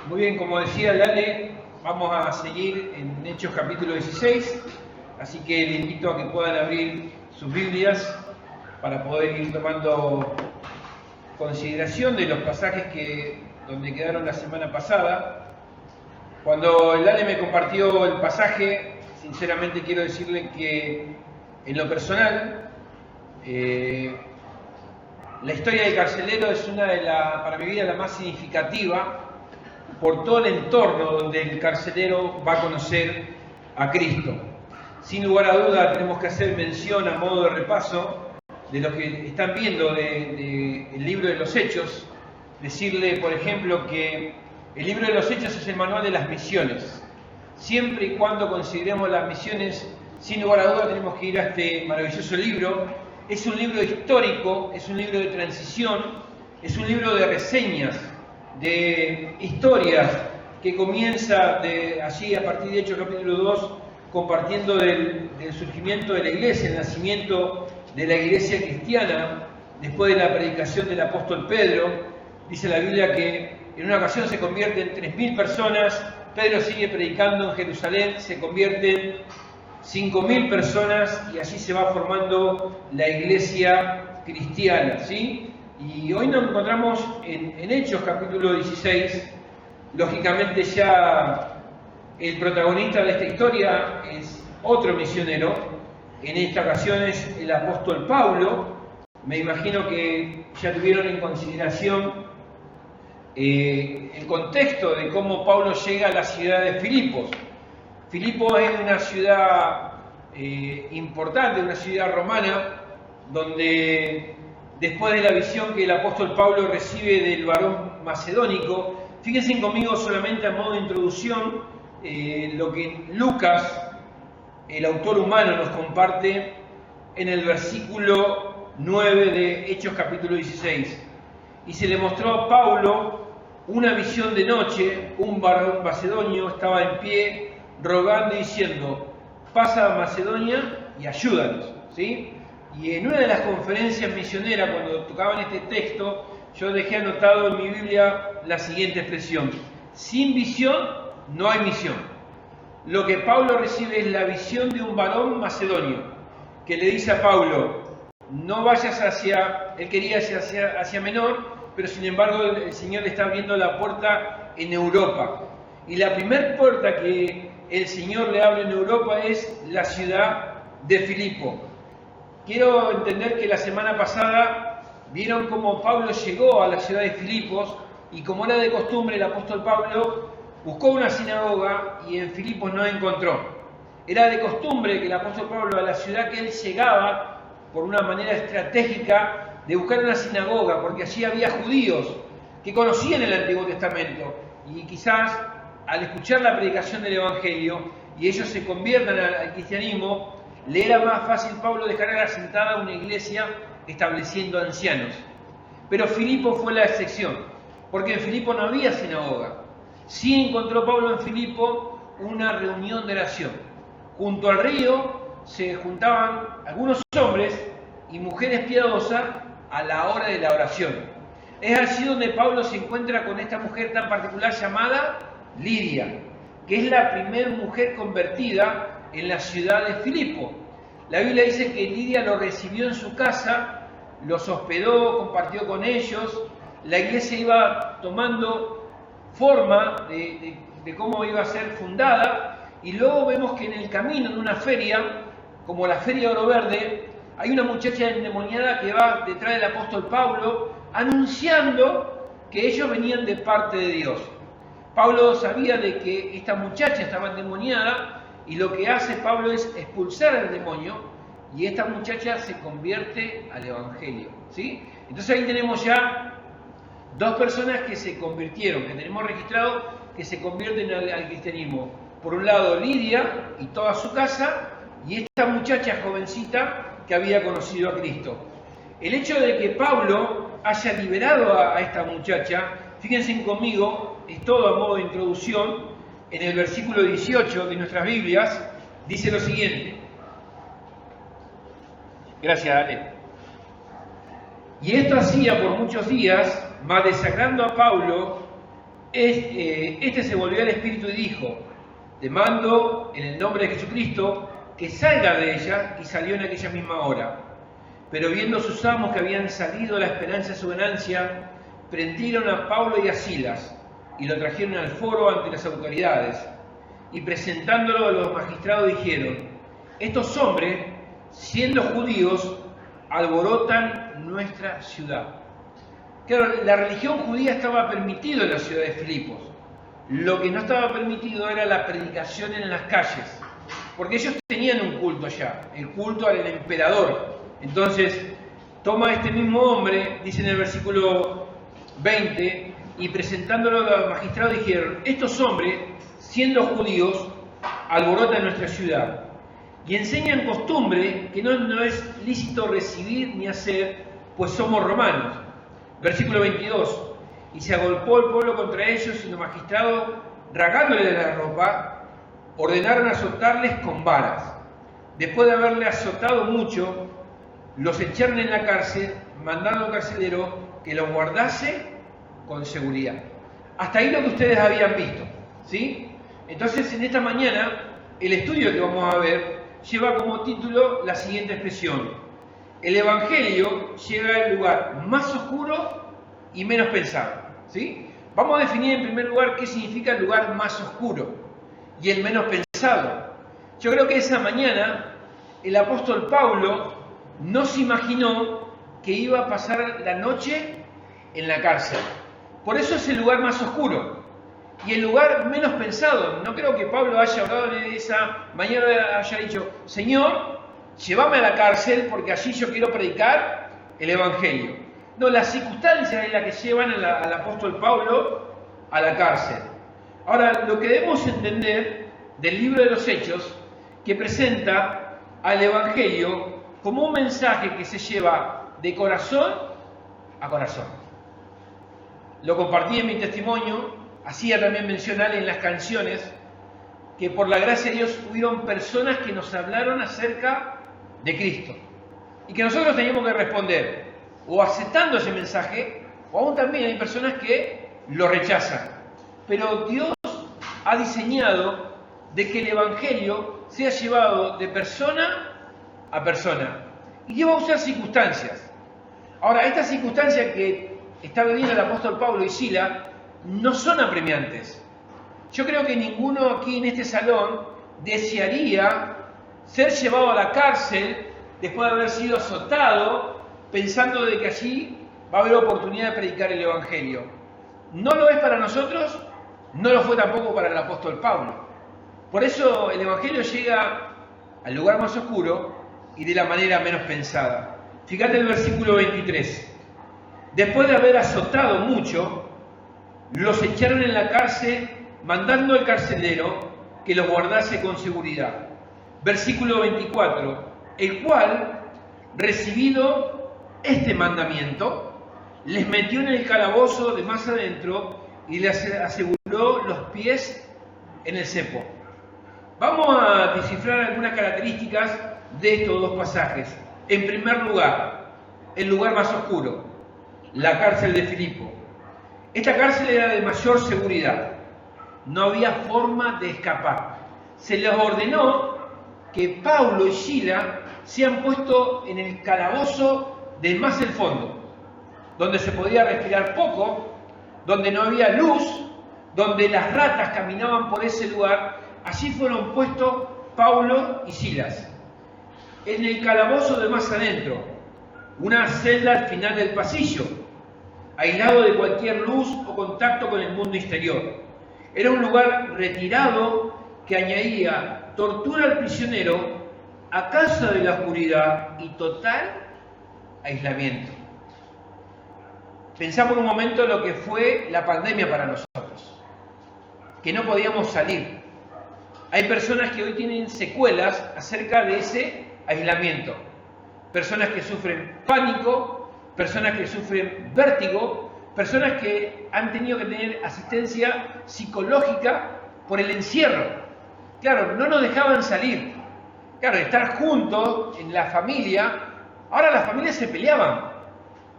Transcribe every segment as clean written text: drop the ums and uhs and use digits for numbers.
Muy bien, como decía Lale, vamos a seguir en Hechos capítulo 16, así que le invito a que puedan abrir sus Biblias para poder ir tomando consideración de los pasajes donde quedaron la semana pasada. Cuando Lale me compartió el pasaje, sinceramente quiero decirle que en lo personal, la historia del carcelero es para mi vida la más significativa por todo el entorno donde el carcelero va a conocer a Cristo. Sin lugar a duda tenemos que hacer mención a modo de repaso de lo que están viendo del libro de los Hechos, decirle por ejemplo que el libro de los Hechos es el manual de las misiones. Siempre y cuando consideremos las misiones, sin lugar a duda tenemos que ir a este maravilloso libro. Es un libro histórico, es un libro de transición, es un libro de reseñas, de historias que comienza allí a partir de Hechos capítulo 2, compartiendo del surgimiento de la iglesia, el nacimiento de la iglesia cristiana, después de la predicación del apóstol Pedro. Dice la Biblia que en una ocasión se convierten 3.000 personas, Pedro sigue predicando en Jerusalén, se convierten 5.000 personas y así se va formando la iglesia cristiana, ¿sí? Y hoy nos encontramos en Hechos capítulo 16. Lógicamente ya el protagonista de esta historia es otro misionero. En esta ocasión es el apóstol Pablo. Me imagino que ya tuvieron en consideración el contexto de cómo Pablo llega a la ciudad de Filipos. Filipos es una ciudad importante, una ciudad romana, donde después de la visión que el apóstol Pablo recibe del varón macedónico, fíjense conmigo solamente a modo de introducción lo que Lucas, el autor humano, nos comparte en el versículo 9 de Hechos capítulo 16. Y se le mostró a Pablo una visión de noche, un varón macedonio estaba en pie rogando y diciendo: pasa a Macedonia y ayúdanos, ¿sí? Y en una de las conferencias misioneras, cuando tocaban este texto, yo dejé anotado en mi Biblia la siguiente expresión: sin visión no hay misión. Lo que Pablo recibe es la visión de un varón macedonio, que le dice a Pablo: no vayas él quería ir hacia Menor, pero sin embargo el Señor le está abriendo la puerta en Europa. Y la primera puerta que el Señor le abre en Europa es la ciudad de Filipo. Quiero entender que la semana pasada vieron cómo Pablo llegó a la ciudad de Filipos y, como era de costumbre, el apóstol Pablo buscó una sinagoga y en Filipos no encontró. Era de costumbre que el apóstol Pablo, a la ciudad que él llegaba, por una manera estratégica de buscar una sinagoga, porque allí había judíos que conocían el Antiguo Testamento y quizás al escuchar la predicación del Evangelio y ellos se conviertan al cristianismo, le era más fácil Pablo dejar asentada una iglesia estableciendo ancianos. Pero Filipo fue la excepción, porque en Filipo no había sinagoga. Sí encontró Pablo en Filipo una reunión de oración. Junto al río se juntaban algunos hombres y mujeres piadosas a la hora de la oración. Es allí donde Pablo se encuentra con esta mujer tan particular llamada Lidia, que es la primera mujer convertida en la ciudad de Filipo. La Biblia dice que Lidia lo recibió en su casa, los hospedó, compartió con ellos. La iglesia iba tomando forma de cómo iba a ser fundada, y luego vemos que en el camino de una feria, como la Feria Oro Verde, hay una muchacha endemoniada que va detrás del apóstol Pablo anunciando que ellos venían de parte de Dios. Pablo sabía de que esta muchacha estaba endemoniada y lo que hace Pablo es expulsar al demonio y esta muchacha se convierte al Evangelio, ¿sí? Entonces ahí tenemos ya dos personas que se convirtieron, que tenemos registrado que se convierten al cristianismo. Por un lado Lidia y toda su casa, y esta muchacha jovencita que había conocido a Cristo. El hecho de que Pablo haya liberado a esta muchacha, fíjense conmigo, es todo a modo de introducción, en el versículo 18 de nuestras Biblias, dice lo siguiente. Gracias, Ale. Y esto hacía por muchos días, mas desagrando a Pablo, Este se volvió al espíritu y dijo: te mando en el nombre de Jesucristo que salga de ella, y salió en aquella misma hora. Pero viendo sus amos que habían salido a la esperanza de su ganancia, prendieron a Pablo y a Silas y lo trajeron al foro ante las autoridades, y presentándolo a los magistrados dijeron: estos hombres, siendo judíos, alborotan nuestra ciudad. Claro, la religión judía estaba permitida en la ciudad de Filipos. Lo que no estaba permitido era la predicación en las calles, porque ellos tenían un culto ya, el culto al emperador. Entonces, toma este mismo hombre, dice en el versículo 20, y presentándolo a los magistrados dijeron: estos hombres, siendo judíos, alborotan nuestra ciudad y enseñan costumbre que no es lícito recibir ni hacer, pues somos romanos. Versículo 22, y se agolpó el pueblo contra ellos, y los magistrados, rasgándoles la ropa, ordenaron azotarles con varas. Después de haberle azotado mucho, los echaron en la cárcel, mandando al carcelero que los guardase con seguridad. Hasta ahí lo que ustedes habían visto, ¿sí? Entonces, en esta mañana, el estudio que vamos a ver lleva como título la siguiente expresión: el Evangelio llega al lugar más oscuro y menos pensado, ¿sí? Vamos a definir en primer lugar qué significa el lugar más oscuro y el menos pensado. Yo creo que esa mañana el apóstol Pablo no se imaginó que iba a pasar la noche en la cárcel. Por eso es el lugar más oscuro y el lugar menos pensado. No creo que Pablo haya hablado en esa mañana, haya dicho: Señor, llévame a la cárcel porque allí yo quiero predicar el Evangelio. No, las circunstancias es la que llevan al apóstol Pablo a la cárcel. Ahora, lo que debemos entender del libro de los Hechos, que presenta al Evangelio como un mensaje que se lleva de corazón a corazón. Lo compartí en mi testimonio, hacía también mencionar en las canciones que por la gracia de Dios hubieron personas que nos hablaron acerca de Cristo y que nosotros teníamos que responder o aceptando ese mensaje, o aún también hay personas que lo rechazan. Pero Dios ha diseñado de que el Evangelio sea llevado de persona a persona y Dios va a usar circunstancias. Ahora, estas circunstancias que está viviendo el apóstol Pablo y Silas no son apremiantes. Yo creo que ninguno aquí en este salón desearía ser llevado a la cárcel después de haber sido azotado, pensando de que allí va a haber oportunidad de predicar el Evangelio. No lo es para nosotros, no lo fue tampoco para el apóstol Pablo. Por eso el Evangelio llega al lugar más oscuro y de la manera menos pensada. Fíjate el versículo 23. Después de haber azotado mucho, los echaron en la cárcel, mandando al carcelero que los guardase con seguridad. Versículo 24. El cual, recibido este mandamiento, les metió en el calabozo de más adentro y les aseguró los pies en el cepo. Vamos a descifrar algunas características de estos dos pasajes. En primer lugar, el lugar más oscuro, la cárcel de Filipo. Esta cárcel era de mayor seguridad, no había forma de escapar. Se les ordenó que Pablo y Silas sean puestos en el calabozo del más el fondo, donde se podía respirar poco, donde no había luz, donde las ratas caminaban por ese lugar. Allí fueron puestos Pablo y Silas, en el calabozo de más adentro, una celda al final del pasillo, aislado de cualquier luz o contacto con el mundo exterior. Era un lugar retirado que añadía tortura al prisionero a causa de la oscuridad y total aislamiento. Pensamos un momento lo que fue la pandemia para nosotros, que no podíamos salir. Hay personas que hoy tienen secuelas acerca de ese aislamiento. Personas que sufren pánico, personas que sufren vértigo, personas que han tenido que tener asistencia psicológica por el encierro. Claro, no nos dejaban salir. Claro, estar juntos en la familia. Ahora las familias se peleaban.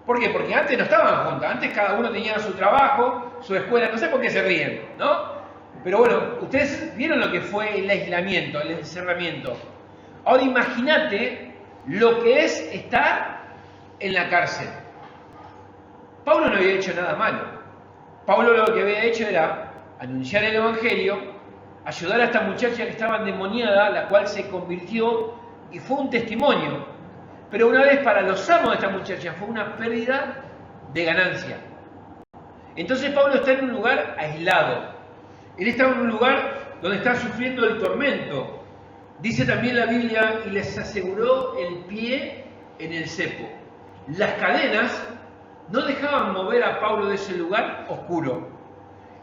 ¿Por qué? Porque antes no estaban juntas, antes cada uno tenía su trabajo, su escuela, no sé por qué se ríen, ¿no? Pero bueno, ustedes vieron lo que fue el aislamiento, el encerramiento. Ahora imagínate lo que es estar en la cárcel. Pablo no había hecho nada malo. Pablo lo que había hecho era anunciar el Evangelio, ayudar a esta muchacha que estaba endemoniada, la cual se convirtió y fue un testimonio. Pero una vez para los amos de esta muchacha fue una pérdida de ganancia. Entonces Pablo está en un lugar aislado. Él está en un lugar donde está sufriendo el tormento. Dice también la Biblia, y les aseguró el pie en el cepo. Las cadenas no dejaban mover a Pablo de ese lugar oscuro.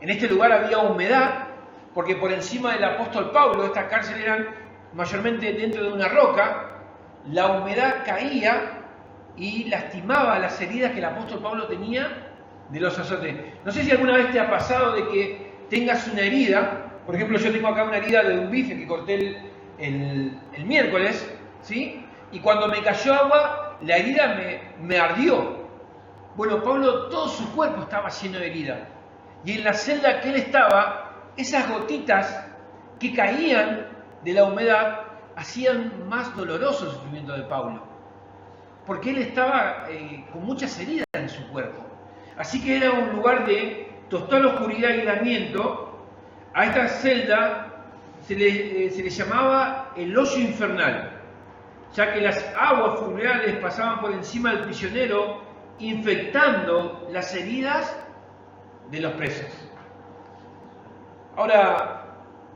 En este lugar había humedad, porque por encima del apóstol Pablo, estas cárceles eran mayormente dentro de una roca, la humedad caía y lastimaba las heridas que el apóstol Pablo tenía de los azotes. No sé si alguna vez te ha pasado de que tengas una herida, por ejemplo yo tengo acá una herida de un bife que corté el miércoles, ¿sí? Y cuando me cayó agua, la herida me ardió. Bueno, Pablo, todo su cuerpo estaba lleno de herida. Y en la celda que él estaba, esas gotitas que caían de la humedad hacían más doloroso el sufrimiento de Pablo. Porque él estaba con muchas heridas en su cuerpo. Así que era un lugar de total oscuridad y aislamiento. A esta celda se le llamaba el hoyo infernal, ya que las aguas fluviales pasaban por encima del prisionero, infectando las heridas de los presos. Ahora,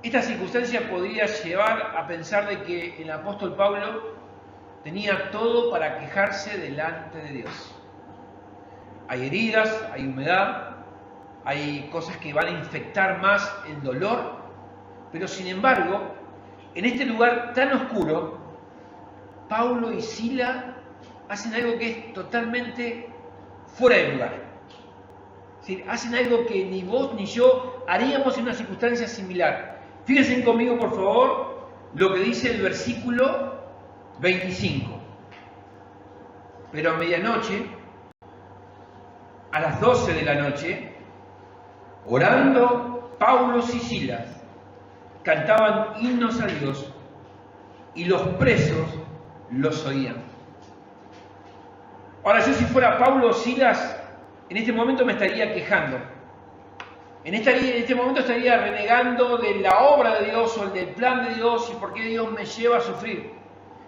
esta circunstancia podría llevar a pensar de que el apóstol Pablo tenía todo para quejarse delante de Dios. Hay heridas, hay humedad, hay cosas que van a infectar más el dolor, pero sin embargo, en este lugar tan oscuro, Pablo y Sila hacen algo que es totalmente fuera de lugar. Es decir, hacen algo que ni vos ni yo haríamos en una circunstancia similar. Fíjense conmigo, por favor, lo que dice el versículo 25. Pero a medianoche, a las 12 de la noche, orando, Pablo y Silas cantaban himnos a Dios y los presos los oían. Ahora, yo si fuera Pablo o Silas, en este momento me estaría quejando. En este momento estaría renegando de la obra de Dios o del plan de Dios y por qué Dios me lleva a sufrir.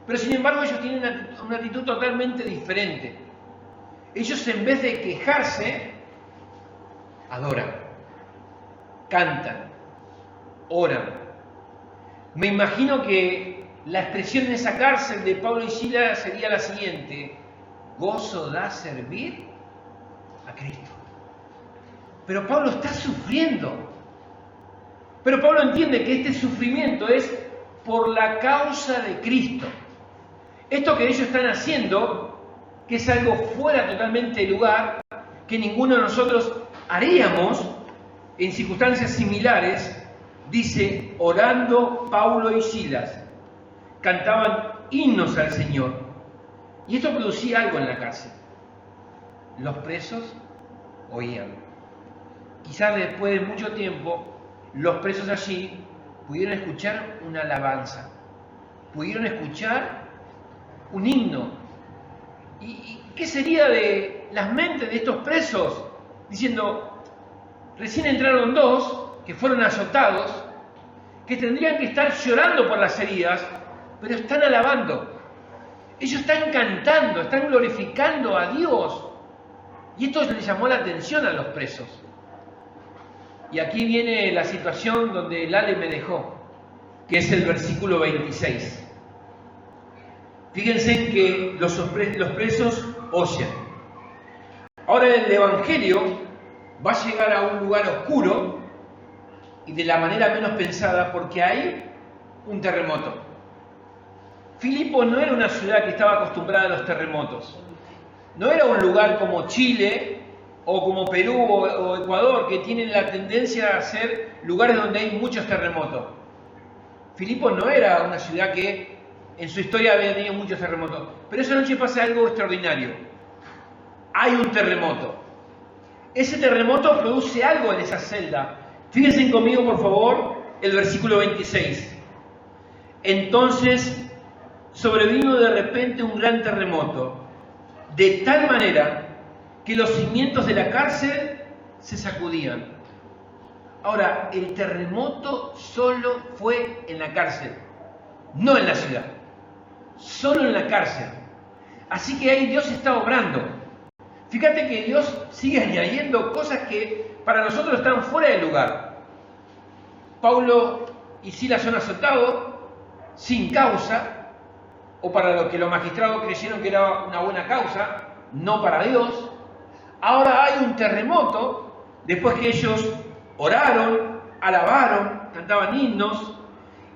Pero sin embargo ellos tienen una actitud totalmente diferente. Ellos en vez de quejarse, adoran, cantan, oran. Me imagino que la expresión en esa cárcel de Pablo y Silas sería la siguiente: gozo da servir a Cristo. Pero Pablo está sufriendo. Pero Pablo entiende que este sufrimiento es por la causa de Cristo. Esto que ellos están haciendo, que es algo fuera totalmente de lugar, que ninguno de nosotros haríamos en circunstancias similares, dice, orando Pablo y Silas, cantaban himnos al Señor. Y esto producía algo en la cárcel. Los presos oían. Quizás después de mucho tiempo, los presos allí pudieron escuchar una alabanza, pudieron escuchar un himno. ¿Y qué sería de las mentes de estos presos? Diciendo, recién entraron dos que fueron azotados, que tendrían que estar llorando por las heridas, pero están alabando. Ellos están cantando, están glorificando a Dios. Y esto les llamó la atención a los presos. Y aquí viene la situación donde el Ale me dejó, que es el versículo 26. Fíjense que los presos oyen. Ahora el Evangelio va a llegar a un lugar oscuro y de la manera menos pensada, porque hay un terremoto. Filipo no era una ciudad que estaba acostumbrada a los terremotos. No era un lugar como Chile o como Perú o Ecuador, que tienen la tendencia a ser lugares donde hay muchos terremotos. Filipo no era una ciudad que en su historia había tenido muchos terremotos. Pero esa noche pasa algo extraordinario. hay un terremoto. Ese terremoto produce algo en esa celda. Fíjense conmigo, por favor, el versículo 26. Entonces sobrevino de repente un gran terremoto, de tal manera que los cimientos de la cárcel se sacudían. Ahora, el terremoto solo fue en la cárcel, no en la ciudad, solo en la cárcel. Así que ahí Dios está obrando. Fíjate que Dios sigue añadiendo cosas que para nosotros están fuera de lugar. Pablo y Silas son azotados sin causa, o para lo que los magistrados creyeron que era una buena causa, no para Dios. Ahora hay un terremoto, después que ellos oraron, alabaron, cantaban himnos,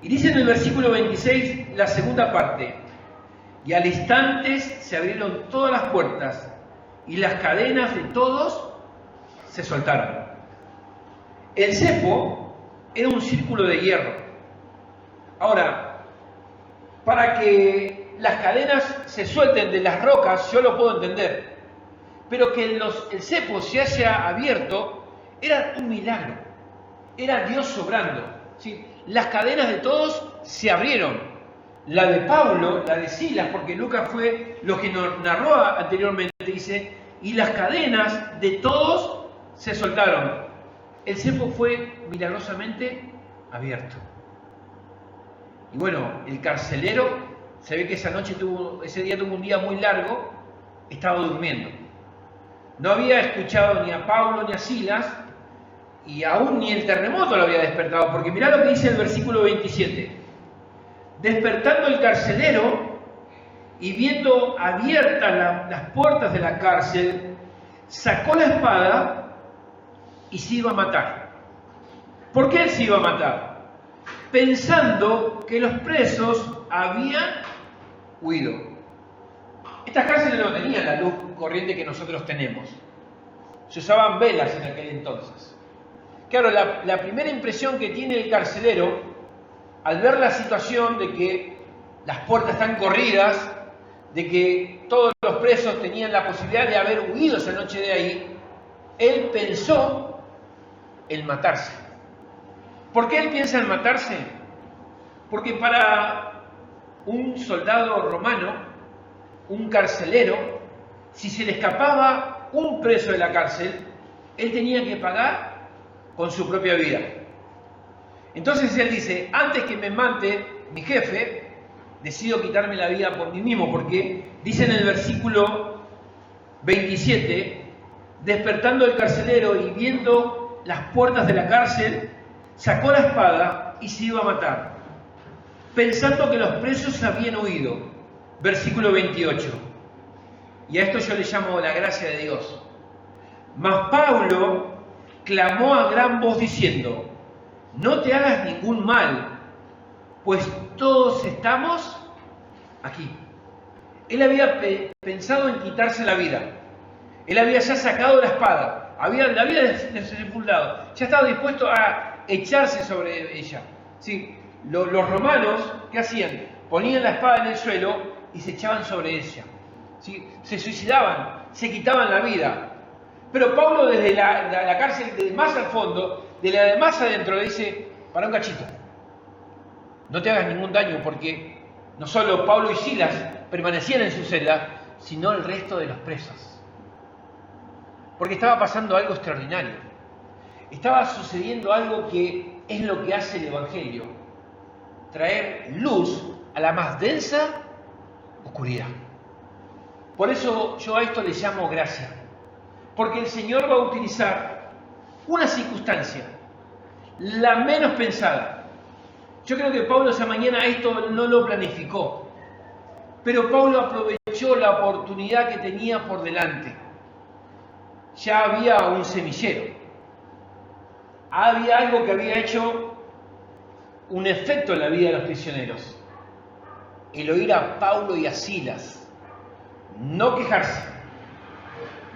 y dice en el versículo 26, la segunda parte, y al instante se abrieron todas las puertas, y las cadenas de todos se soltaron. El cepo era un círculo de hierro. Ahora, para que las cadenas se suelten de las rocas, yo lo puedo entender, pero que el cepo se haya abierto era un milagro, era Dios obrando, ¿sí? Las cadenas de todos se abrieron, la de Pablo, la de Silas, porque Lucas fue lo que nos narró anteriormente, dice, y las cadenas de todos se soltaron. El cepo fue milagrosamente abierto. Y bueno, el carcelero, se ve que ese día tuvo un día muy largo, estaba durmiendo. No había escuchado ni a Pablo ni a Silas, y aún ni el terremoto lo había despertado, porque mirá lo que dice el versículo 27. Despertando el carcelero y viendo abiertas las puertas de la cárcel, sacó la espada y se iba a matar. ¿Por qué él se iba a matar? Pensando que los presos habían huido. Estas cárceles no tenían la luz corriente que nosotros tenemos. Se usaban velas en aquel entonces. Claro, la primera impresión que tiene el carcelero, al ver la situación de que las puertas están corridas, de que todos los presos tenían la posibilidad de haber huido esa noche de ahí, él pensó en matarse. ¿Por qué él piensa en matarse? Porque para un soldado romano, un carcelero, si se le escapaba un preso de la cárcel, él tenía que pagar con su propia vida. Entonces él dice, antes que me mate mi jefe, decido quitarme la vida por mí mismo, porque dice en el versículo 27, despertando el carcelero y viendo las puertas de la cárcel, sacó la espada y se iba a matar, pensando que los presos habían huido. Versículo 28. Y a esto yo le llamo la gracia de Dios. Mas Pablo clamó a gran voz diciendo, no te hagas ningún mal, pues todos estamos aquí. Él había pensado en quitarse la vida. Él había ya sacado la espada, la había desenfundado, ya estaba dispuesto a echarse sobre ella. ¿Sí? Los romanos, ¿qué hacían? Ponían la espada en el suelo y se echaban sobre ella. ¿Sí? Se suicidaban, se quitaban la vida. Pero Pablo desde la cárcel, desde más al fondo, de la de más adentro, le dice, para un cachito, no te hagas ningún daño, porque no solo Pablo y Silas permanecían en su celda, sino el resto de los presos. Porque estaba pasando algo extraordinario. Estaba sucediendo algo que es lo que hace el Evangelio, traer luz a la más densa oscuridad. Por eso yo a esto le llamo gracia. Porque el Señor va a utilizar una circunstancia, la menos pensada. Yo creo que Pablo esa mañana esto no lo planificó, pero Pablo aprovechó la oportunidad que tenía por delante. Ya había un semillero, había algo que había hecho un efecto en la vida de los prisioneros. El oír a Pablo y a Silas, no quejarse,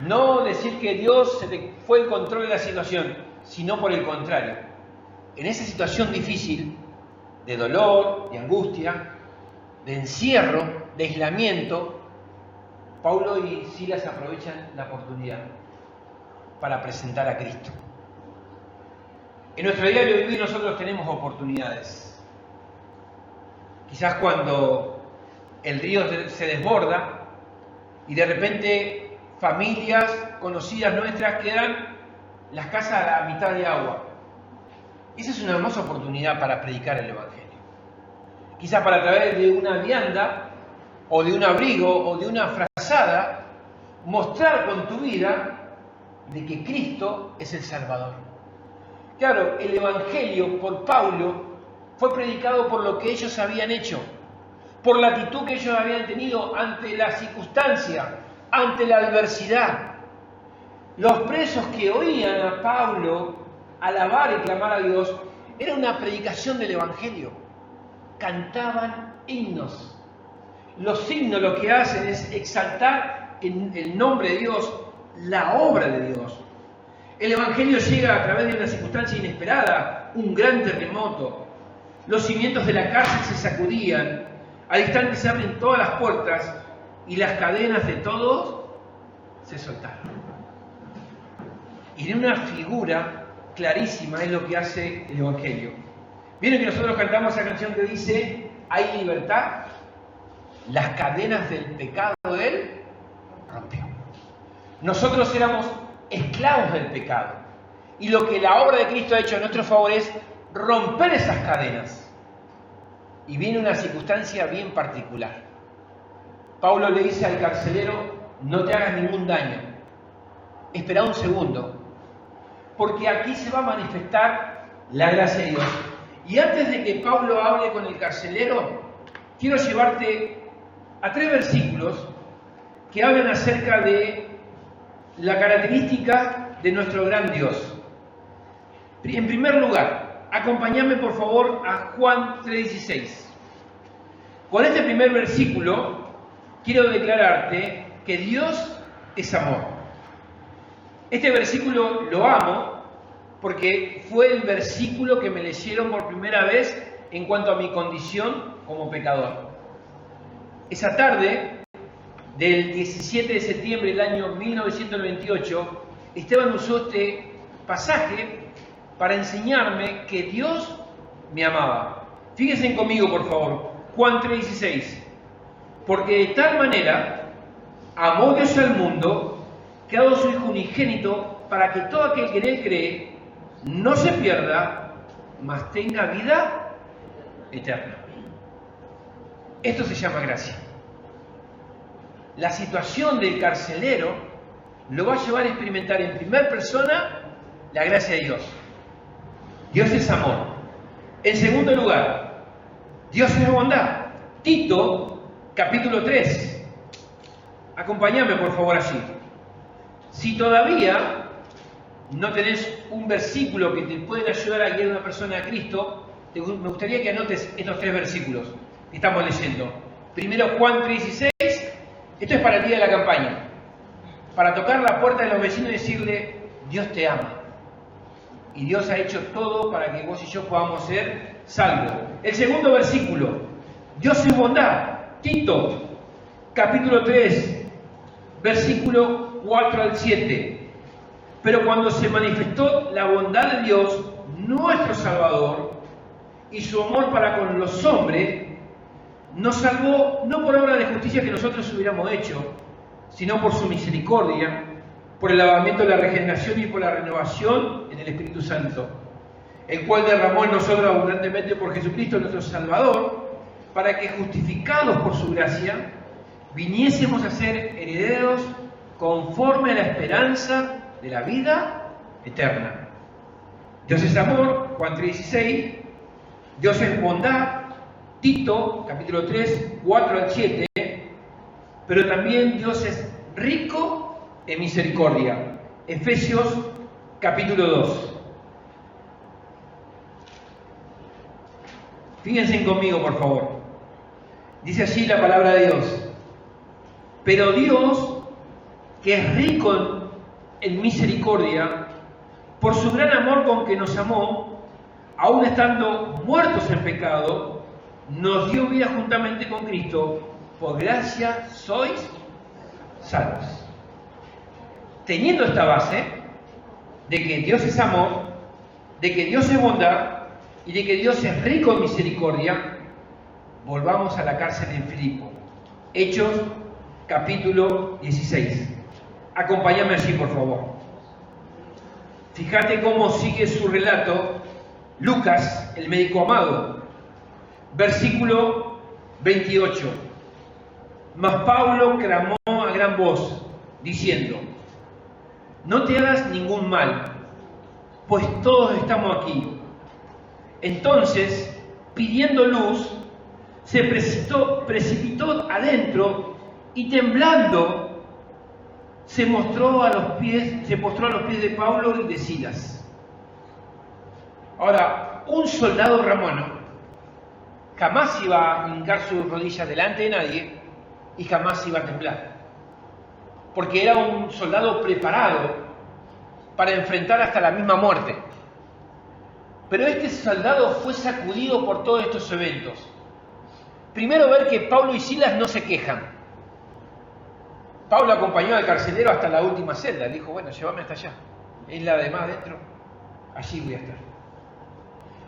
no decir que Dios se le fue el control de la situación, sino por el contrario. En esa situación difícil, de dolor, de angustia, de encierro, de aislamiento, Pablo y Silas aprovechan la oportunidad para presentar a Cristo. En nuestro diario vivir nosotros tenemos oportunidades. Quizás cuando el río se desborda y de repente familias conocidas nuestras quedan las casas a la mitad de agua. Esa es una hermosa oportunidad para predicar el Evangelio. Quizás para a través de una vianda o de un abrigo o de una frazada mostrar con tu vida de que Cristo es el Salvador. Claro, el Evangelio por Pablo fue predicado por lo que ellos habían hecho, por la actitud que ellos habían tenido ante la circunstancia, ante la adversidad. Los presos que oían a Pablo alabar y clamar a Dios, era una predicación del Evangelio. Cantaban himnos. Los himnos lo que hacen es exaltar en el nombre de Dios, la obra de Dios. El Evangelio llega a través de una circunstancia inesperada, un gran terremoto. Los cimientos de la cárcel se sacudían, al instante se abren todas las puertas y las cadenas de todos se soltaron. Y en una figura clarísima es lo que hace el Evangelio. ¿Vieron que nosotros cantamos esa canción que dice, hay libertad? Las cadenas del pecado Él rompió. Nosotros éramos esclavos del pecado. Y lo que la obra de Cristo ha hecho a nuestro favor es romper esas cadenas. Y viene una circunstancia bien particular. Pablo le dice al carcelero, no te hagas ningún daño. Espera un segundo. Porque aquí se va a manifestar la gracia de Dios. Y antes de que Pablo hable con el carcelero, quiero llevarte a 3 versículos que hablan acerca de la característica de nuestro gran Dios. En primer lugar, acompáñame por favor a Juan 3:16. Con este primer versículo quiero declararte que Dios es amor. Este versículo lo amo porque fue el versículo que me leyeron por primera vez en cuanto a mi condición como pecador. Esa tarde del 17 de septiembre del año 1998, Esteban usó este pasaje para enseñarme que Dios me amaba. Fíjense conmigo, por favor, Juan 3:16. Porque de tal manera amó Dios al mundo, que ha dado su Hijo unigénito, para que todo aquel que en Él cree no se pierda, mas tenga vida eterna. Esto se llama gracia. La situación del carcelero lo va a llevar a experimentar en primera persona la gracia de Dios. Dios es amor. En segundo lugar, Dios es bondad. Tito, capítulo 3. Acompáñame por favor allí. Si todavía no tenés un versículo que te pueden ayudar a guiar a una persona a Cristo, me gustaría que anotes estos 3 versículos que estamos leyendo. Primero Juan 3:16. Esto es para el día de la campaña. Para tocar la puerta de los vecinos y decirle, Dios te ama. Y Dios ha hecho todo para que vos y yo podamos ser salvos. El segundo versículo. Dios es bondad. Tito, capítulo 3, versículo 4 al 7. Pero cuando se manifestó la bondad de Dios, nuestro Salvador, y su amor para con los hombres, nos salvó no por obra de justicia que nosotros hubiéramos hecho, sino por su misericordia, por el lavamiento de la regeneración y por la renovación en el Espíritu Santo, el cual derramó en nosotros abundantemente por Jesucristo nuestro Salvador, para que justificados por su gracia, viniésemos a ser herederos conforme a la esperanza de la vida eterna. Dios es amor, Juan 3:16, Dios es bondad, Tito, capítulo 3, 4 al 7, pero también Dios es rico en misericordia. Efesios, capítulo 2. Fíjense conmigo, por favor. Dice allí la palabra de Dios. Pero Dios, que es rico en misericordia, por su gran amor con que nos amó, aun estando muertos en pecado, nos dio vida juntamente con Cristo. Por gracia sois salvos. Teniendo esta base de que Dios es amor, de que Dios es bondad y de que Dios es rico en misericordia, volvamos a la cárcel en Filipo. Hechos capítulo 16. Acompáñame allí, por favor. Fíjate cómo sigue su relato Lucas, el médico amado. Versículo 28. Mas Pablo clamó a gran voz, diciendo: no te hagas ningún mal, pues todos estamos aquí. Entonces, pidiendo luz, se precipitó adentro y temblando se postró a los pies de Pablo y de Silas. Ahora, un soldado romano jamás iba a hincar sus rodillas delante de nadie y jamás iba a temblar, porque era un soldado preparado para enfrentar hasta la misma muerte. Pero este soldado fue sacudido por todos estos eventos. Primero, ver que Pablo y Silas no se quejan. Pablo acompañó al carcelero hasta la última celda. Le dijo: bueno, llévame hasta allá. Es la de más dentro. Allí voy a estar.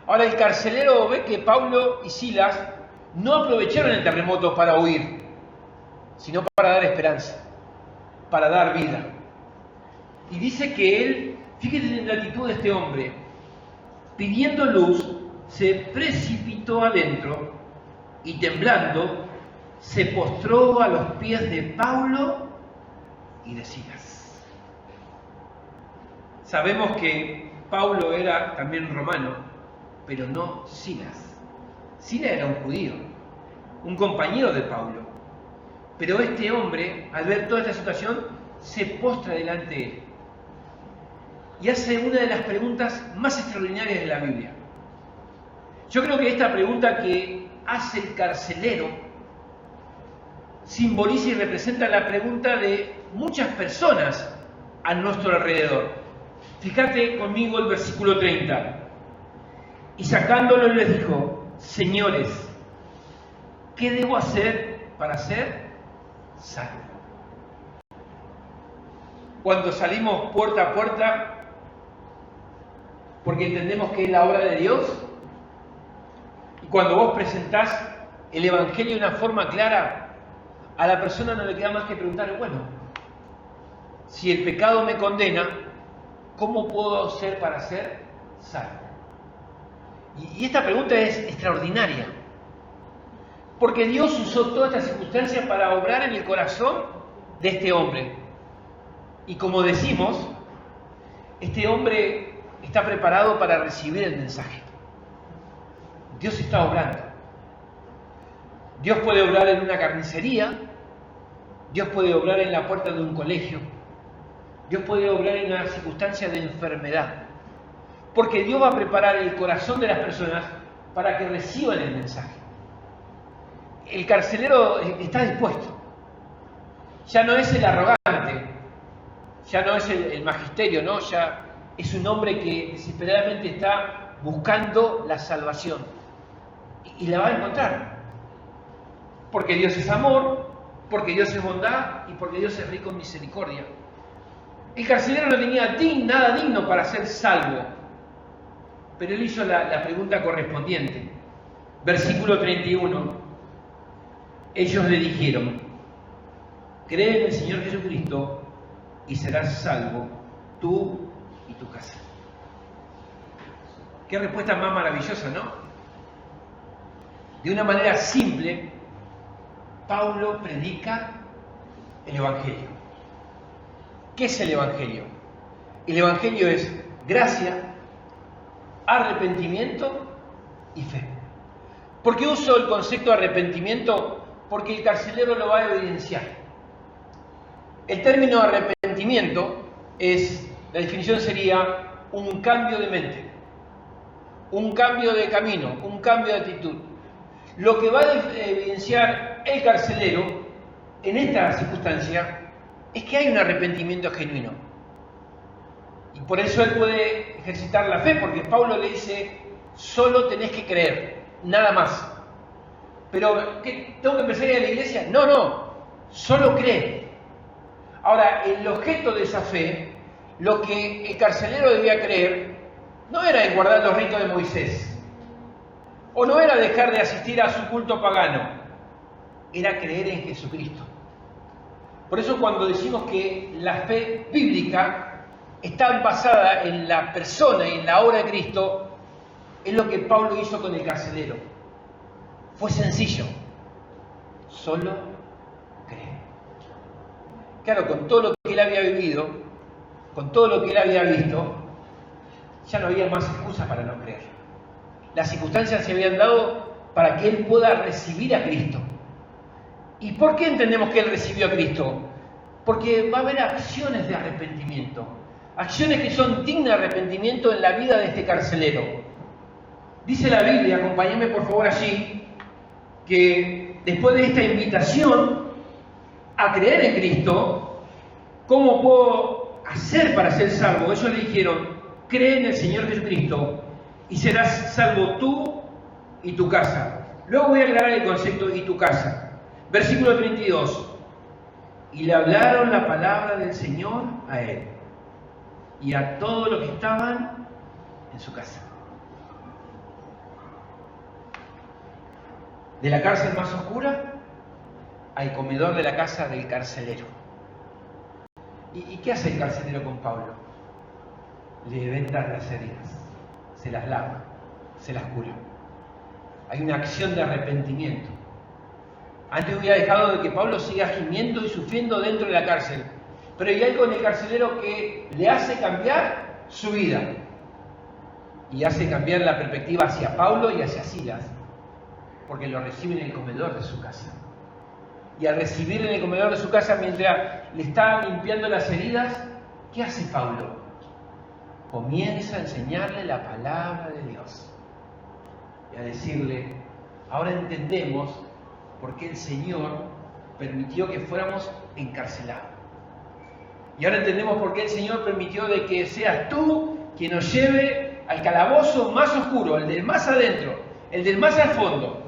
Ahora el carcelero ve que Pablo y Silas no aprovecharon el terremoto para huir, sino para dar esperanza, para dar vida. Y dice que él, fíjate en la actitud de este hombre, pidiendo luz, se precipitó adentro y temblando, se postró a los pies de Pablo y de Silas. Sabemos que Pablo era también romano, pero no Silas. Silas era un judío, un compañero de Pablo. Pero este hombre, al ver toda esta situación, se postra delante de él y hace una de las preguntas más extraordinarias de la Biblia. Yo creo que esta pregunta que hace el carcelero simboliza y representa la pregunta de muchas personas a nuestro alrededor. Fíjate conmigo el versículo 30. Y sacándolo les dijo: señores, ¿qué debo hacer para ser salvo? Cuando salimos puerta a puerta, porque entendemos que es la obra de Dios, y cuando vos presentás el Evangelio de una forma clara, a la persona no le queda más que preguntar: bueno, si el pecado me condena, ¿cómo puedo hacer para ser salvo? Y esta pregunta es extraordinaria, porque Dios usó todas estas circunstancias para obrar en el corazón de este hombre. Y como decimos, este hombre está preparado para recibir el mensaje. Dios está obrando. Dios puede obrar en una carnicería, Dios puede obrar en la puerta de un colegio, Dios puede obrar en una circunstancia de enfermedad, porque Dios va a preparar el corazón de las personas para que reciban el mensaje. El carcelero está dispuesto. Ya no es el arrogante, ya no es el magisterio, ¿no? Ya es un hombre que desesperadamente está buscando la salvación y la va a encontrar, porque Dios es amor, porque Dios es bondad y porque Dios es rico en misericordia. El carcelero no tenía nada digno para ser salvo, pero él hizo la pregunta correspondiente. Versículo 31. Ellos le dijeron: cree en el Señor Jesucristo y serás salvo, tú y tu casa. Qué respuesta más maravillosa, ¿no? De una manera simple, Pablo predica el Evangelio. ¿Qué es el Evangelio? El Evangelio es gracia, arrepentimiento y fe. ¿Por qué uso el concepto de arrepentimiento? Porque el carcelero lo va a evidenciar. El término arrepentimiento la definición sería un cambio de mente, un cambio de camino, un cambio de actitud. Lo que va a evidenciar el carcelero en esta circunstancia es que hay un arrepentimiento genuino. Y por eso él puede ejercitar la fe, porque Pablo le dice: solo tenés que creer, nada más. Pero, ¿qué, tengo que empezar a ir a la iglesia? No, solo cree. Ahora, el objeto de esa fe, lo que el carcelero debía creer, no era en guardar los ritos de Moisés, o no era dejar de asistir a su culto pagano, era creer en Jesucristo. Por eso cuando decimos que la fe bíblica está basada en la persona y en la obra de Cristo, es lo que Pablo hizo con el carcelero. Fue sencillo, solo cree. Claro, con todo lo que él había vivido, con todo lo que él había visto, ya no había más excusas para no creer. Las circunstancias se habían dado para que él pueda recibir a Cristo. ¿Y por qué entendemos que él recibió a Cristo? Porque va a haber acciones de arrepentimiento, acciones que son dignas de arrepentimiento en la vida de este carcelero. Dice la Biblia, acompáñenme por favor allí, que después de esta invitación a creer en Cristo, ¿cómo puedo hacer para ser salvo? Ellos le dijeron, cree en el Señor Jesucristo y serás salvo tú y tu casa. Luego voy a aclarar el concepto y tu casa. Versículo 32. Y le hablaron la palabra del Señor a él y a todos los que estaban en su casa. De la cárcel más oscura al comedor de la casa del carcelero. ¿Y qué hace el carcelero con Pablo? Le vendan las heridas, se las lava, se las cura. Hay una acción de arrepentimiento. Antes hubiera dejado de que Pablo siga gimiendo y sufriendo dentro de la cárcel, pero hay algo en el carcelero que le hace cambiar su vida y hace cambiar la perspectiva hacia Pablo y hacia Silas, porque lo recibe en el comedor de su casa. Y al recibir en el comedor de su casa, mientras le estaban limpiando las heridas, ¿qué hace Pablo? Comienza a enseñarle la palabra de Dios y a decirle, ahora entendemos por qué el Señor permitió que fuéramos encarcelados. Y ahora entendemos por qué el Señor permitió de que seas tú quien nos lleve al calabozo más oscuro, el del más adentro, el del más al fondo.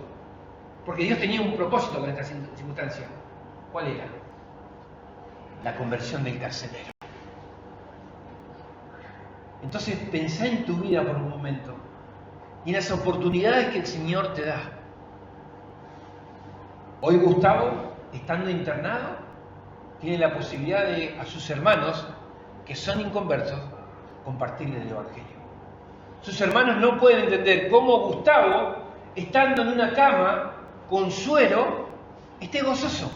Porque Dios tenía un propósito con esta circunstancia. ¿Cuál era? La conversión del carcelero. Entonces pensá en tu vida por un momento y en las oportunidades que el Señor te da. Hoy Gustavo, estando internado, tiene la posibilidad de a sus hermanos, que son inconversos, compartirles el Evangelio. Sus hermanos no pueden entender cómo Gustavo, estando en una cama con suero, esté gozoso.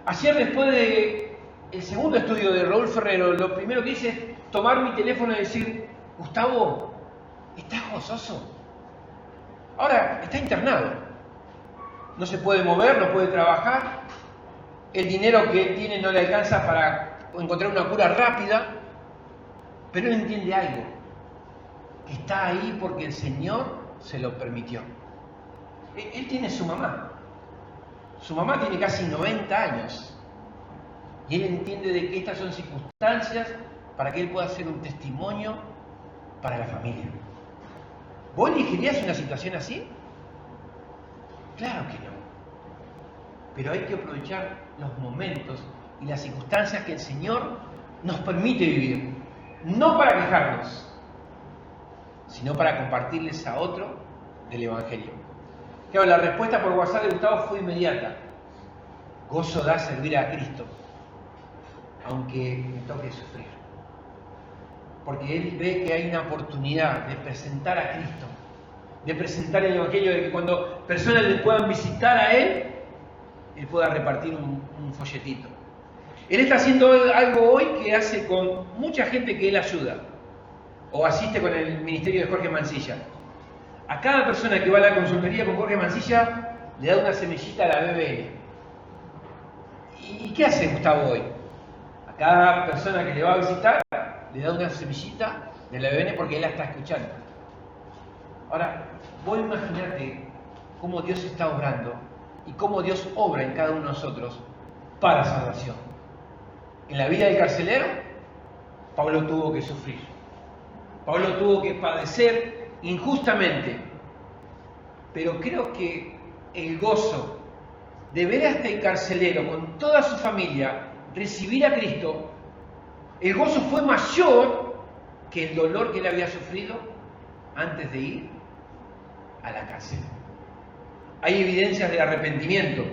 Ayer, después del segundo estudio de Raúl Ferrero, lo primero que hice es tomar mi teléfono y decir, Gustavo, ¿estás gozoso? Ahora, está internado. No se puede mover, no puede trabajar. El dinero que él tiene no le alcanza para encontrar una cura rápida. Pero él entiende algo, que está ahí porque el Señor se lo permitió. Él tiene su mamá. Su mamá tiene casi 90 años. Y él entiende de que estas son circunstancias para que él pueda ser un testimonio para la familia. ¿Vos elegirías una situación así? Claro que no. Pero hay que aprovechar los momentos y las circunstancias que el Señor nos permite vivir. No para quejarnos, sino para compartirles a otro del Evangelio. Claro, la respuesta por WhatsApp de Gustavo fue inmediata. Gozo da servir a Cristo, aunque me toque sufrir. Porque él ve que hay una oportunidad de presentar a Cristo, de presentar el Evangelio, de que cuando personas le puedan visitar a él pueda repartir un folletito. Él está haciendo algo hoy que hace con mucha gente que él ayuda, o asiste con el ministerio de Jorge Mancilla. A cada persona que va a la consultoría con Jorge Mancilla, le da una semillita a la BBN. ¿Y qué hace Gustavo hoy? A cada persona que le va a visitar, le da una semillita de la BBN porque él la está escuchando. Ahora, vos imaginate cómo Dios está obrando y cómo Dios obra en cada uno de nosotros para salvación. En la vida del carcelero, Pablo tuvo que sufrir. Pablo tuvo que padecer injustamente. Pero creo que el gozo de ver a este carcelero con toda su familia recibir a Cristo, el gozo fue mayor que el dolor que él había sufrido antes de ir a la cárcel. Hay evidencias de arrepentimiento.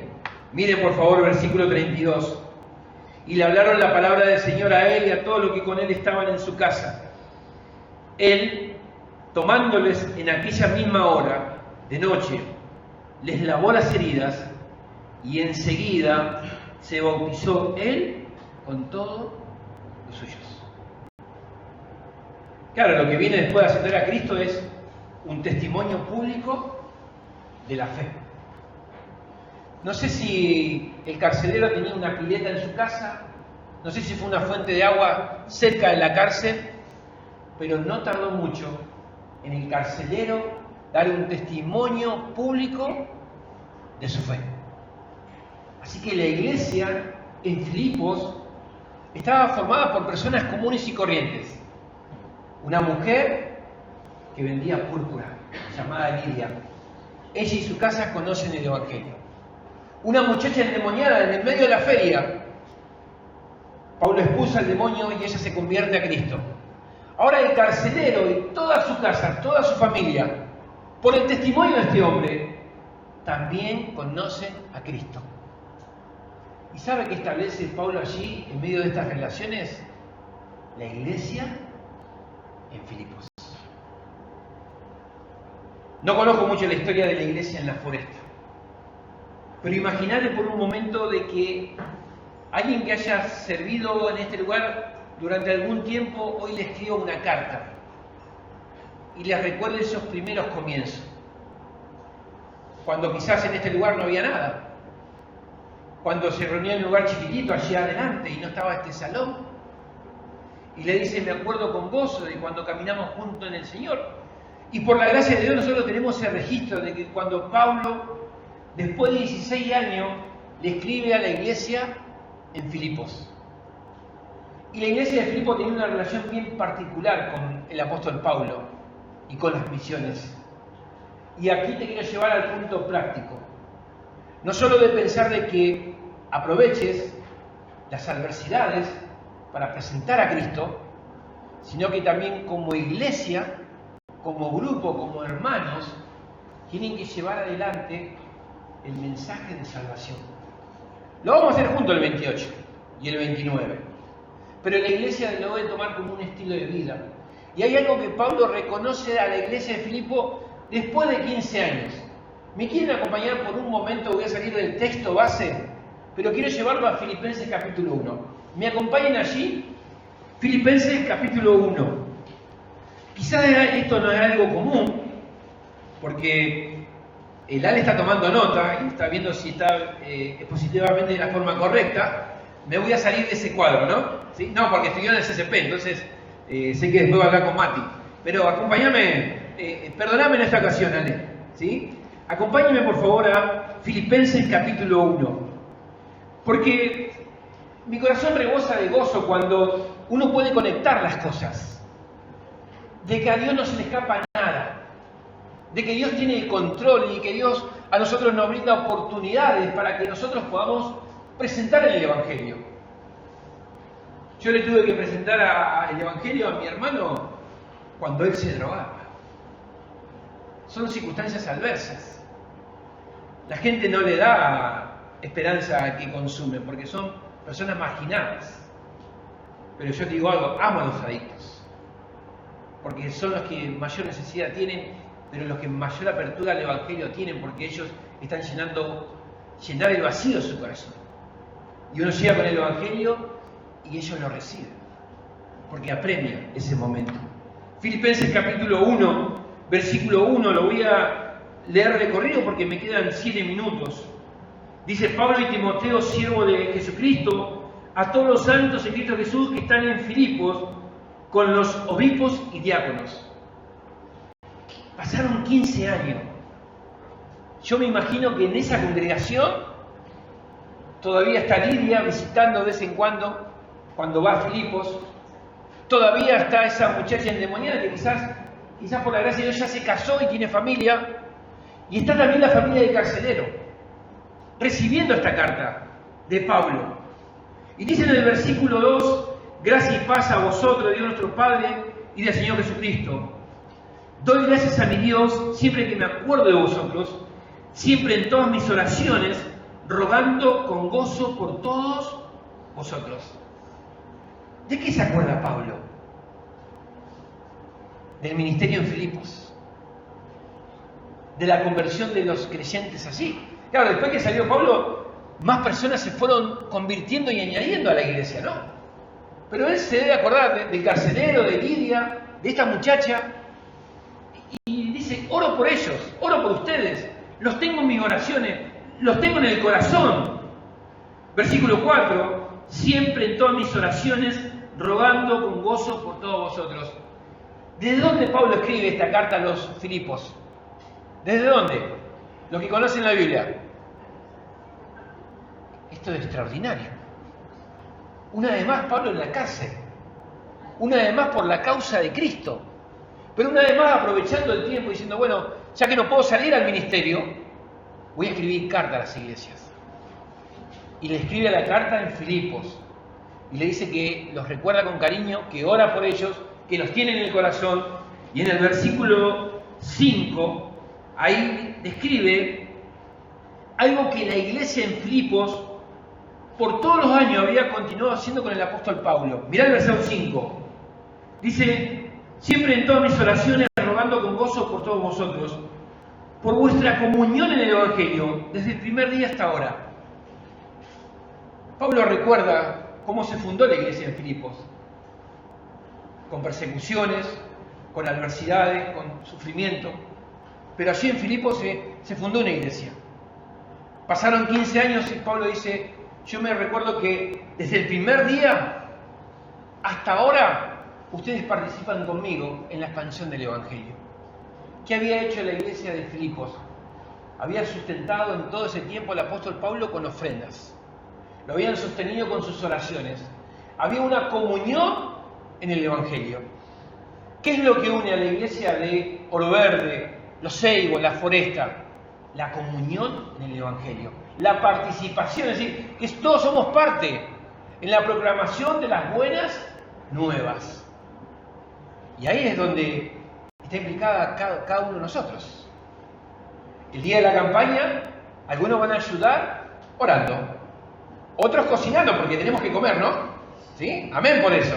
Miren por favor versículo 32. Y le hablaron la palabra del Señor a él y a todos los que con él estaban en su casa. Él, tomándoles en aquella misma hora de noche, les lavó las heridas y enseguida se bautizó él con todos los suyos. Claro, lo que viene después de aceptar a Cristo es un testimonio público de la fe. No sé si el carcelero tenía una pileta en su casa, no sé si fue una fuente de agua cerca de la cárcel, pero no tardó mucho en el carcelero dar un testimonio público de su fe. Así que la iglesia en Filipos estaba formada por personas comunes y corrientes. Una mujer que vendía púrpura, llamada Lidia. Ella y su casa conocen el Evangelio. Una muchacha endemoniada en el medio de la feria. Pablo expulsa al demonio y ella se convierte a Cristo. Ahora el carcelero y toda su casa, toda su familia, por el testimonio de este hombre, también conocen a Cristo. ¿Y sabe qué establece Pablo allí, en medio de estas relaciones? La iglesia en Filipos. No conozco mucho la historia de la iglesia en la Foresta, pero imaginate por un momento de que alguien que haya servido en este lugar durante algún tiempo hoy le escriba una carta y les recuerde esos primeros comienzos, cuando quizás en este lugar no había nada, cuando se reunía en un lugar chiquitito allí adelante y no estaba este salón, y le dice: me acuerdo con gozo de cuando caminamos juntos en el Señor. Y por la gracia de Dios nosotros tenemos ese registro de que cuando Pablo, después de 16 años, le escribe a la iglesia en Filipos. Y la iglesia de Filipos tenía una relación bien particular con el apóstol Pablo y con las misiones. Y aquí te quiero llevar al punto práctico. No solo de pensar de que aproveches las adversidades para presentar a Cristo, sino que también como iglesia, como grupo, como hermanos, tienen que llevar adelante el mensaje de salvación. Lo vamos a hacer juntos el 28 y el 29. Pero la iglesia lo debe tomar como un estilo de vida. Y hay algo que Pablo reconoce a la iglesia de Filipo después de 15 años. ¿Me quieren acompañar por un momento? Voy a salir del texto base, pero quiero llevarlo a Filipenses capítulo 1. ¿Me acompañan allí? Filipenses capítulo 1. Quizás esto no es algo común, porque el Ale está tomando nota y está viendo si está expositivamente de la forma correcta. Me voy a salir de ese cuadro, ¿no? ¿Sí? No, porque estudió en el CCP, entonces sé que después voy a hablar con Mati. Pero acompáñame, perdóname en esta ocasión, Ale, ¿sí? Acompáñame por favor a Filipenses capítulo 1. Porque mi corazón rebosa de gozo cuando uno puede conectar las cosas. De que a Dios no se le escapa nada. De que Dios tiene el control y que Dios a nosotros nos brinda oportunidades para que nosotros podamos presentar el Evangelio. Yo le tuve que presentar el Evangelio a mi hermano cuando él se drogaba. Son circunstancias adversas. La gente no le da esperanza a que consume porque son personas marginadas. Pero yo te digo algo, amo a los adictos. Porque son los que mayor necesidad tienen, pero los que mayor apertura al Evangelio tienen, porque ellos están llenar el vacío de su corazón. Y uno llega con el Evangelio y ellos lo reciben, porque apremia ese momento. Filipenses capítulo 1, versículo 1, lo voy a leer de corrido porque me quedan 7 minutos. Dice: Pablo y Timoteo, siervo de Jesucristo, a todos los santos en Cristo Jesús que están en Filipos, con los obispos y diáconos. Pasaron 15 años. Yo me imagino que en esa congregación todavía está Lidia visitando de vez en cuando va a Filipos. Todavía está esa muchacha endemoniada que quizás por la gracia de Dios ya se casó y tiene familia. Y está también la familia del carcelero, recibiendo esta carta de Pablo. Y dice en el versículo 2, gracia y paz a vosotros, Dios nuestro Padre, y del Señor Jesucristo. Doy gracias a mi Dios siempre que me acuerdo de vosotros, siempre en todas mis oraciones, rogando con gozo por todos vosotros. ¿De qué se acuerda Pablo? Del ministerio en Filipos, de la conversión de los creyentes allí. Claro, después que salió Pablo, más personas se fueron convirtiendo y añadiendo a la iglesia, ¿no? Pero él se debe acordar del carcelero, de Lidia, de esta muchacha, y dice, oro por ellos, oro por ustedes, los tengo en mis oraciones, los tengo en el corazón. Versículo 4, siempre en todas mis oraciones, rogando con gozo por todos vosotros. ¿Desde dónde Pablo escribe esta carta a los Filipos? ¿Desde dónde? Los que conocen la Biblia. Esto es extraordinario. Una vez más Pablo en la cárcel. Una vez más por la causa de Cristo. Pero una vez más aprovechando el tiempo diciendo, bueno, ya que no puedo salir al ministerio, voy a escribir carta a las iglesias. Y le escribe la carta en Filipos. Y le dice que los recuerda con cariño, que ora por ellos, que los tiene en el corazón. Y en el versículo 5, ahí describe algo que la iglesia en Filipos por todos los años había continuado haciendo con el apóstol Pablo. Mirá el versículo 5. Dice, siempre en todas mis oraciones rogando con gozo por todos vosotros, por vuestra comunión en el Evangelio, desde el primer día hasta ahora. Pablo recuerda cómo se fundó la iglesia en Filipos, con persecuciones, con adversidades, con sufrimiento, pero allí en Filipos se fundó una iglesia. Pasaron 15 años y Pablo dice, yo me recuerdo que desde el primer día hasta ahora ustedes participan conmigo en la expansión del Evangelio. ¿Qué había hecho la iglesia de Filipos? Había sustentado en todo ese tiempo el apóstol Pablo con ofrendas. Lo habían sostenido con sus oraciones. Había una comunión en el Evangelio. ¿Qué es lo que une a la iglesia de Oro Verde, Los Seibos, La Foresta? La comunión en el Evangelio. La participación, es decir, que todos somos parte en la proclamación de las buenas nuevas. Y ahí es donde está implicada cada uno de nosotros. El día de la campaña, algunos van a ayudar orando, otros cocinando porque tenemos que comer, ¿no? ¿Sí? Amén por eso.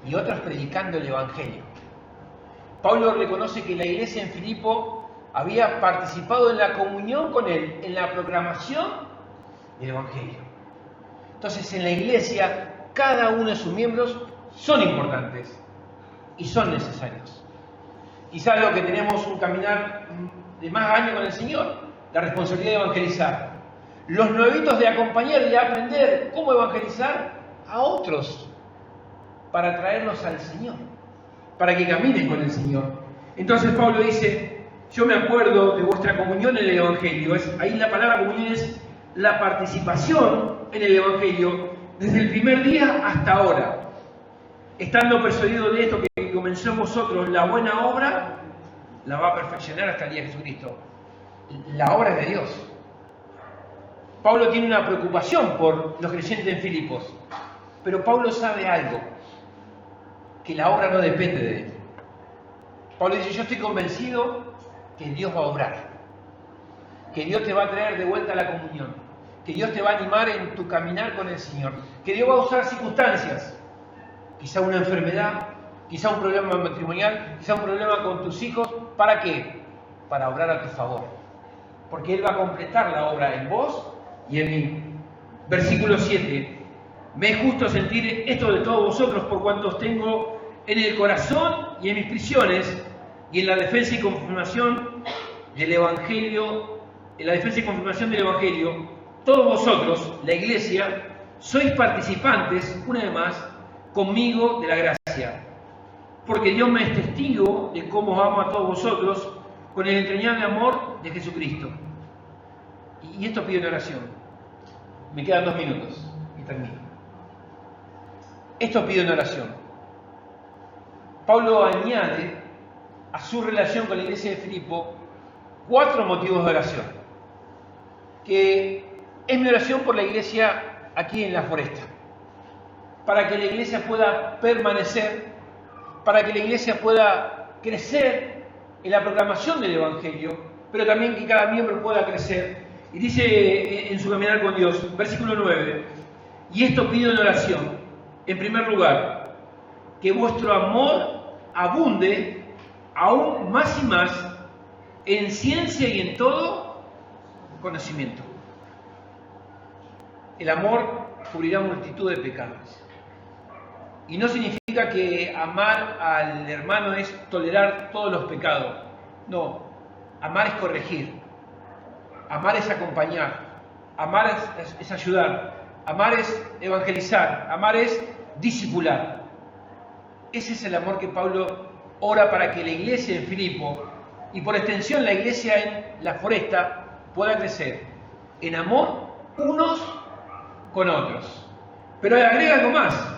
Y otros predicando el Evangelio. Pablo reconoce que la iglesia en Filipo había participado en la comunión con él, en la proclamación del Evangelio. Entonces, en la iglesia, cada uno de sus miembros son importantes y son necesarios. Quizás lo que tenemos un caminar de más años con el Señor, la responsabilidad de evangelizar. Los nuevitos de acompañar y de aprender cómo evangelizar a otros para traerlos al Señor, para que caminen con el Señor. Entonces Pablo dice, yo me acuerdo de vuestra comunión en el Evangelio. Ahí la palabra comunión es la participación en el Evangelio desde el primer día hasta ahora. Estando persuadido de esto, que comenzó en vosotros la buena obra, la va a perfeccionar hasta el día de Jesucristo. La obra es de Dios. Pablo tiene una preocupación por los creyentes en Filipos, pero Pablo sabe algo, que la obra no depende de él. Pablo dice, yo estoy convencido que Dios va a obrar, que Dios te va a traer de vuelta a la comunión, que Dios te va a animar en tu caminar con el Señor, que Dios va a usar circunstancias, quizá una enfermedad, quizá un problema matrimonial, quizá un problema con tus hijos. ¿Para qué? Para obrar a tu favor. Porque Él va a completar la obra en vos y en mí. Versículo 7. Me es justo sentir esto de todos vosotros por cuanto os tengo en el corazón y en mis prisiones y en la defensa y confirmación del Evangelio, todos vosotros, la Iglesia, sois participantes, una vez más, conmigo de la gracia, porque Dios me es testigo de cómo os amo a todos vosotros con el entrañable amor de Jesucristo. Y esto pido en oración. Me quedan 2 minutos y termino. Esto pido en oración. Pablo añade a su relación con la iglesia de Filipo 4 motivos de oración, que es mi oración por la iglesia aquí en la Foresta, para que la iglesia pueda permanecer, para que la iglesia pueda crecer en la proclamación del Evangelio, pero también que cada miembro pueda crecer. Y dice en su caminar con Dios, versículo 9, y esto pido en oración, en primer lugar, que vuestro amor abunde aún más y más en ciencia y en todo conocimiento. El amor cubrirá multitud de pecados. Y no significa que amar al hermano es tolerar todos los pecados. No, amar es corregir, amar es acompañar, amar es ayudar, amar es evangelizar, amar es discipular. Ese es el amor que Pablo ora para que la iglesia en Filipo, y por extensión la iglesia en la Foresta, pueda crecer en amor unos con otros. Pero agrega algo más,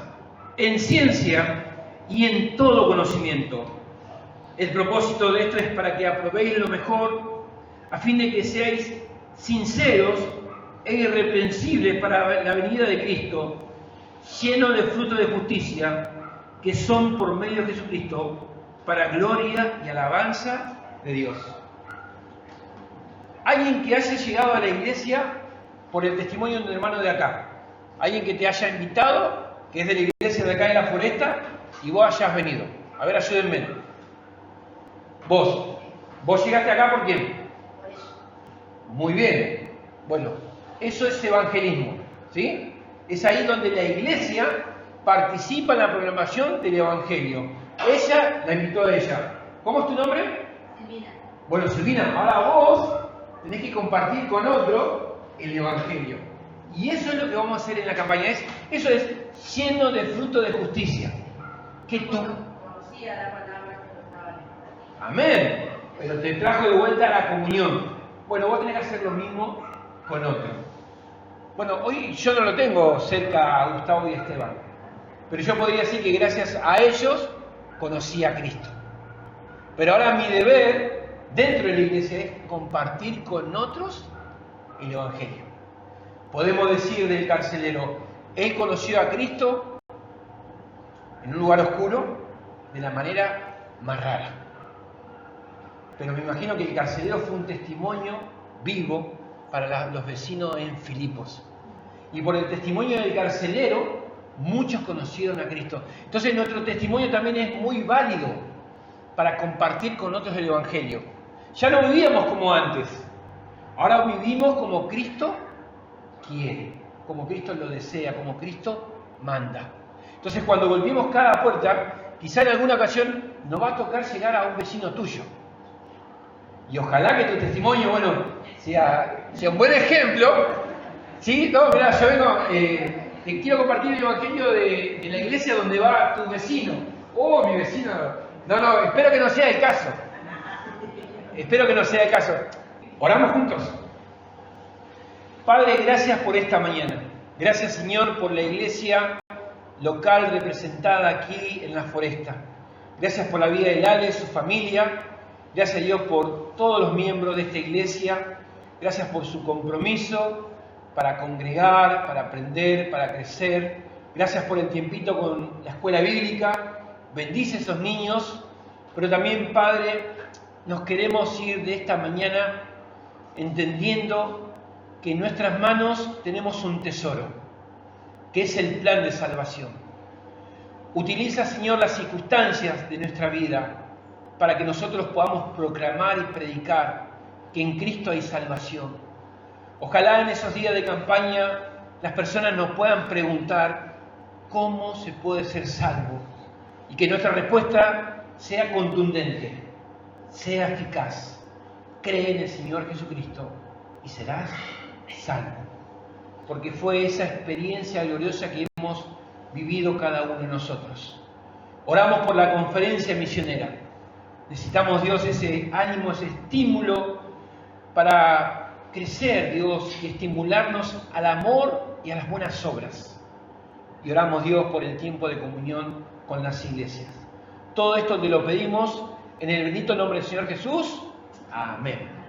en ciencia y en todo conocimiento. El propósito de esto es para que aprobéis lo mejor, a fin de que seáis sinceros e irreprensibles para la venida de Cristo, llenos de frutos de justicia, que son por medio de Jesucristo, para gloria y alabanza de Dios. Alguien que haya llegado a la iglesia por el testimonio de un hermano de acá, alguien que te haya invitado, que es de la iglesia de acá de la Foresta, y vos hayas venido. A ver, ayúdenme. Vos llegaste acá ¿por qué? Muy bien. Bueno, eso es evangelismo, ¿sí? Es ahí donde la iglesia participa en la proclamación del evangelio. Ella la invitó a ella. ¿Cómo es tu nombre? Silvina. Bueno, Silvina, ahora vos tenés que compartir con otro el evangelio. Y eso es lo que vamos a hacer en la campaña. Eso es lleno de fruto de justicia. Que tú... Conocía la palabra que lo estaba leyendo. Amén. Pero te trajo de vuelta a la comunión. Bueno, vos tenés que hacer lo mismo con otro. Bueno, hoy yo no lo tengo cerca a Gustavo y Esteban. Pero yo podría decir que gracias a ellos conocí a Cristo. Pero ahora mi deber dentro de la iglesia es compartir con otros el evangelio. Podemos decir del carcelero, él conoció a Cristo en un lugar oscuro de la manera más rara. Pero me imagino que el carcelero fue un testimonio vivo para los vecinos en Filipos. Y por el testimonio del carcelero, muchos conocieron a Cristo. Entonces nuestro testimonio también es muy válido para compartir con otros el evangelio. Ya no vivíamos como antes. Ahora vivimos como Cristo quiere, como Cristo lo desea, como Cristo manda. Entonces cuando golpeemos cada puerta, quizá en alguna ocasión nos va a tocar llegar a un vecino tuyo. Y ojalá que tu testimonio, bueno, sea un buen ejemplo. ¿Sí? No, mirá, yo vengo, te quiero compartir el evangelio de la iglesia donde va tu vecino. Oh, mi vecino. No, espero que no sea el caso. Espero que no sea el caso. Oramos juntos. Padre, gracias por esta mañana. Gracias, Señor, por la iglesia local representada aquí en la Foresta. Gracias por la vida de Lale, su familia. Gracias, Dios, por todos los miembros de esta iglesia. Gracias por su compromiso para congregar, para aprender, para crecer. Gracias por el tiempito con la escuela bíblica. Bendice a esos niños. Pero también, Padre, nos queremos ir de esta mañana entendiendo que en nuestras manos tenemos un tesoro, que es el plan de salvación. Utiliza, Señor, las circunstancias de nuestra vida para que nosotros podamos proclamar y predicar que en Cristo hay salvación. Ojalá en esos días de campaña las personas nos puedan preguntar cómo se puede ser salvo y que nuestra respuesta sea contundente, sea eficaz. Cree en el Señor Jesucristo y serás salvo, porque fue esa experiencia gloriosa que hemos vivido cada uno de nosotros. Oramos por la conferencia misionera. Necesitamos, Dios, ese ánimo, ese estímulo para crecer, Dios, y estimularnos al amor y a las buenas obras. Y oramos, Dios, por el tiempo de comunión con las iglesias. Todo esto te lo pedimos en el bendito nombre del Señor Jesús. Amén.